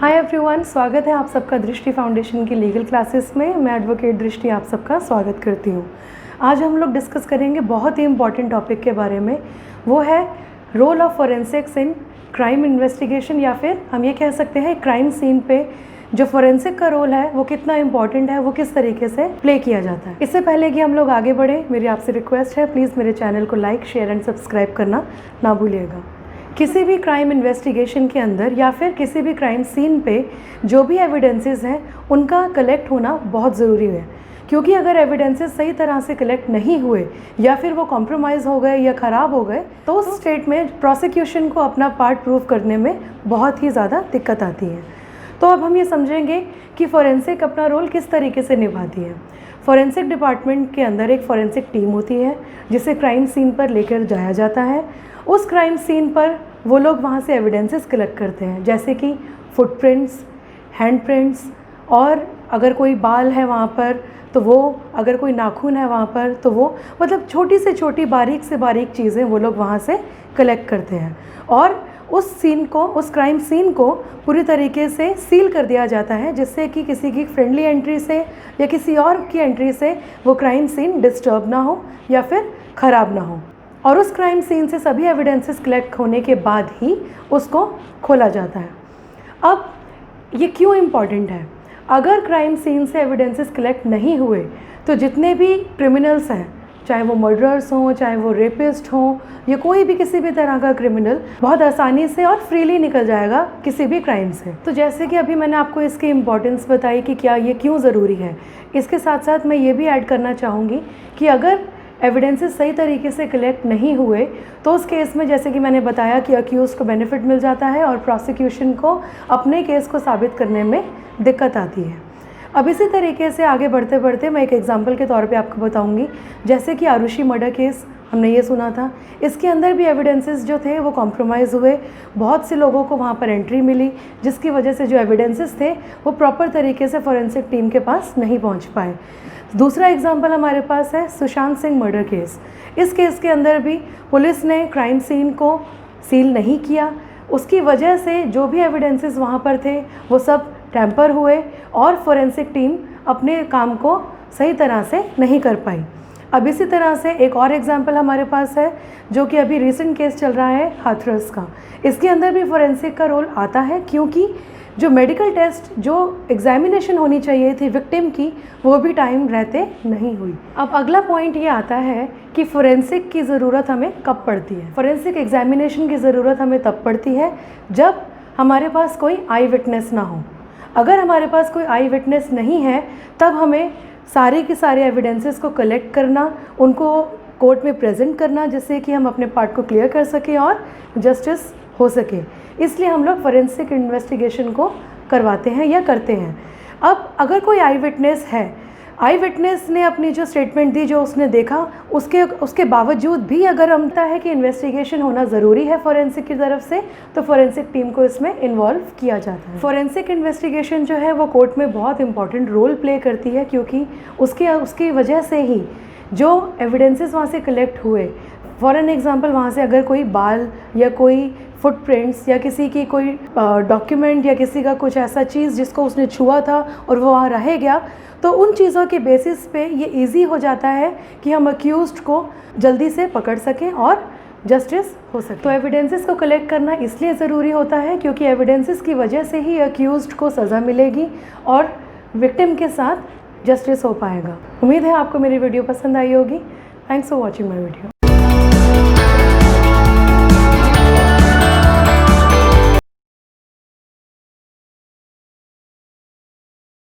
Hi everyone, स्वागत है आप सबका दृष्टि फाउंडेशन की लीगल क्लासेस में। मैं एडवोकेट दृष्टि आप सबका स्वागत करती हूँ। आज हम लोग डिस्कस करेंगे बहुत ही इम्पॉर्टेंट टॉपिक के बारे में। वो है role of forensics in crime investigation, या फिर हम ये कह सकते हैं क्राइम सीन पे जो फोरेंसिक का रोल है वो कितना इम्पॉर्टेंट है, वो किस तरीके से प्ले किया जाता है। इससे पहले कि हम लोग आगे बढ़े, मेरी आपसे रिक्वेस्ट है, प्लीज़ मेरे चैनल को लाइक, शेयर एंड सब्सक्राइब करना ना भूलिएगा। किसी भी क्राइम इन्वेस्टिगेशन के अंदर या फिर किसी भी क्राइम सीन पे जो भी एविडेंसेस हैं उनका कलेक्ट होना बहुत ज़रूरी है, क्योंकि अगर एविडेंसेस सही तरह से कलेक्ट नहीं हुए या फिर वो कॉम्प्रोमाइज़ हो गए या ख़राब हो गए तो उस स्टेट में प्रोसिक्यूशन को अपना पार्ट प्रूव करने में बहुत ही ज़्यादा दिक्कत आती है। तो अब हम ये समझेंगे कि फोरेंसिक अपना रोल किस तरीके से निभाती है। फोरेंसिक डिपार्टमेंट के अंदर एक फोरेंसिक टीम होती है जिसे क्राइम सीन पर लेकर जाया जाता है। उस क्राइम सीन पर वो लोग वहाँ से एविडेंसेस कलेक्ट करते हैं, जैसे कि फुटप्रिंट्स, हैंडप्रिंट्स, और अगर कोई बाल है वहाँ पर तो वो, अगर कोई नाखून है वहाँ पर तो वो, मतलब छोटी से छोटी बारीक से बारीक चीज़ें वो लोग वहाँ से कलेक्ट करते हैं। और उस सीन को, उस क्राइम सीन को पूरी तरीके से सील कर दिया जाता है, जिससे कि किसी की फ्रेंडली एंट्री से या किसी और की एंट्री से वो क्राइम सीन डिस्टर्ब ना हो या फिर ख़राब ना हो। और उस क्राइम सीन से सभी एविडेंसेस कलेक्ट होने के बाद ही उसको खोला जाता है। अब ये क्यों इम्पॉर्टेंट है? अगर क्राइम सीन से एविडेंसेस कलेक्ट नहीं हुए तो जितने भी क्रिमिनल्स हैं, चाहे वो मर्डरर्स हों, चाहे वो रेपिस्ट हों, या कोई भी किसी भी तरह का क्रिमिनल, बहुत आसानी से और फ्रीली निकल जाएगा किसी भी क्राइम से। तो जैसे कि अभी मैंने आपको इसकी इम्पॉर्टेंस बताई कि क्या ये क्यों ज़रूरी है, इसके साथ साथ मैं ये भी ऐड करना चाहूँगी कि अगर एविडेंसेस सही तरीके से कलेक्ट नहीं हुए तो उस केस में, जैसे कि मैंने बताया, कि अक्यूज़ को बेनिफिट मिल जाता है और प्रोसिक्यूशन को अपने केस को साबित करने में दिक्कत आती है। अब इसी तरीके से आगे बढ़ते बढ़ते मैं एक एग्जांपल के तौर पे आपको बताऊंगी, जैसे कि आरुषि मर्डर केस हमने ये सुना था। इसके अंदर भी एविडेंसेस जो थे वो कॉम्प्रोमाइज़ हुए, बहुत से लोगों को वहाँ पर एंट्री मिली, जिसकी वजह से जो एविडेंसेस थे वो प्रॉपर तरीके से फोरेंसिक टीम के पास नहीं पहुँच पाए। दूसरा एग्जाम्पल हमारे पास है सुशांत सिंह मर्डर केस। इस केस के अंदर भी पुलिस ने क्राइम सीन को सील नहीं किया, उसकी वजह से जो भी एविडेंसेस वहाँ पर थे वो सब टैम्पर हुए और फोरेंसिक टीम अपने काम को सही तरह से नहीं कर पाई। अब इसी तरह से एक और एग्जांपल हमारे पास है, जो कि अभी रीसेंट केस चल रहा है हाथरस का। इसके अंदर भी फोरेंसिक का रोल आता है, क्योंकि जो मेडिकल टेस्ट, जो एग्जामिनेशन होनी चाहिए थी विक्टिम की, वो भी टाइम रहते नहीं हुई। अब अगला पॉइंट ये आता है कि फोरेंसिक की ज़रूरत हमें कब पड़ती है। फोरेंसिक एग्जामिनेशन की ज़रूरत हमें तब पड़ती है जब हमारे पास कोई आई विटनेस ना हो। अगर हमारे पास कोई आई विटनेस नहीं है तब हमें सारे के सारे एविडेंसेस को कलेक्ट करना, उनको कोर्ट में प्रेजेंट करना, जिससे कि हम अपने पार्ट को क्लियर कर सकें और जस्टिस हो सके। इसलिए हम लोग फोरेंसिक इन्वेस्टिगेशन को करवाते हैं या करते हैं। अब अगर कोई आई विटनेस है, आई विटनेस ने अपनी जो स्टेटमेंट दी, जो उसने देखा, उसके बावजूद भी अगर हमता है कि इन्वेस्टिगेशन होना ज़रूरी है फोरेंसिक की तरफ से, तो फोरेंसिक टीम को इसमें इन्वॉल्व किया जाता है। फोरेंसिक इन्वेस्टिगेशन जो है वो कोर्ट में बहुत इंपॉर्टेंट रोल प्ले करती है, क्योंकि उसकी वजह से ही जो एविडेंसेस वहाँ से कलेक्ट हुए, फॉर एन एग्ज़ाम्पल, वहाँ से अगर कोई बाल या कोई फुटप्रिंट्स या किसी की कोई डॉक्यूमेंट या किसी का कुछ ऐसा चीज़ जिसको उसने छुआ था और वो वहाँ रह गया, तो उन चीज़ों के बेसिस पे ये इजी हो जाता है कि हम अक्यूज्ड को जल्दी से पकड़ सकें और जस्टिस हो सके। तो एविडेंसेस को कलेक्ट करना इसलिए ज़रूरी होता है क्योंकि एविडेंसेस की वजह से ही अक्यूज्ड को सज़ा मिलेगी और विक्टिम के साथ जस्टिस हो पाएगा। उम्मीद है आपको मेरी वीडियो पसंद आई होगी। Thanks for watching my video.